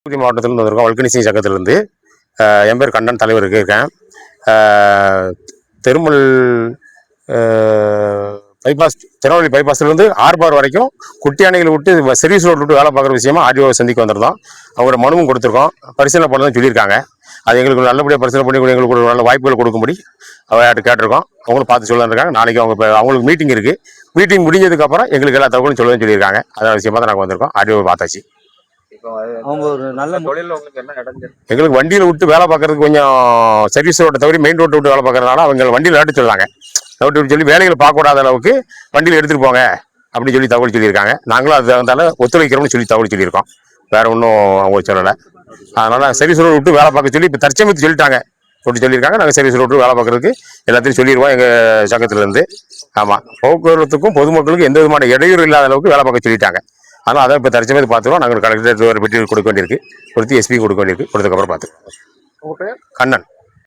தூத்துக்குடி மாவட்டத்திலிருந்து வந்திருக்கோம். வல்கனிசிங் சங்கத்திலிருந்து. என் பேர் கண்ணன், தலைவர் இருக்கேன். திருமல் பைபாஸ், திருநெல்வேலி பைபாஸ்லேருந்து ஆர்பார் வரைக்கும் குட்டி யானைகளை விட்டு சர்வீஸ் ரோடு விட்டு வேலை பார்க்குற விஷயமா ஆர்டிஓ சந்திக்க வந்திருந்தோம். அவங்களோட மனுவும் கொடுத்துருக்கோம். பரிசீலனை பண்ணதான் சொல்லியிருக்காங்க. அது எங்களுக்கு நல்லபடியாக பரிசீலனை பண்ணி எங்களுக்கு ஒரு நல்ல வாய்ப்புகள் கொடுக்கும்படி அவர்கிட்ட கேட்டிருக்கோம். அவங்களும் பார்த்து சொல்லலாம் இருக்காங்க. நாளைக்கு அவங்களுக்கு மீட்டிங் இருக்குது. மீட்டிங் முடிஞ்சதுக்கப்புறம் எங்களுக்கு எல்லா தகவலும் சொல்லணும்னு சொல்லியிருக்காங்க. அதான் விஷயமா தான் நாங்கள் வந்திருக்கோம். ஆர்டிஓ பார்த்தாச்சு. அவங்க ஒரு நல்ல தொழில் எங்களுக்கு வண்டியில் விட்டு வேலை பார்க்கறதுக்கு கொஞ்சம் சர்வீஸ் ரோட்டை தவிர மெயின் ரோட்டை விட்டு வேலை பார்க்கறதுனால அவங்க வண்டியில் எடுத்து சொல்லாங்க. விட்டு சொல்லி வேலைகளை பார்க்கக்கூடாத அளவுக்கு வண்டியில் எடுத்துகிட்டு போங்க அப்படின்னு சொல்லி தகவல் சொல்லியிருக்காங்க. நாங்களும் அது தகுந்தால ஒத்துழைக்கிறோம்னு சொல்லி தகவல் சொல்லியிருக்கோம். வேற ஒன்றும் அவங்க சொல்லலை. அதனால சர்வீஸ் ரோடு விட்டு வேலை பார்க்க சொல்லி இப்போ தற்சமயத்து சொல்லிட்டாங்க. அப்படி சொல்லியிருக்காங்க. நாங்கள் சர்வீஸ் ரோடு வேலை பார்க்கறதுக்கு எல்லாத்தையும் சொல்லிடுவோம் எங்கள் சங்கத்திலேருந்து. ஆமாம், போக்குவரத்துக்கும் பொதுமக்களுக்கும் எந்த விதமான இடையூறு இல்லாத அளவுக்கு வேலை பார்க்க சொல்லிட்டாங்க. ஆனால் அதை இப்போ தற்சமயத்து பார்த்துருவோம். நாங்கள் கலெக்டர் பெட்டி கொடுக்க வேண்டியிருக்கு, கொடுத்து எஸ்பி கொடுக்க வேண்டியிருக்கு. கொடுத்ததுக்கப்புறம் பார்த்துருவோம். கண்ணன்.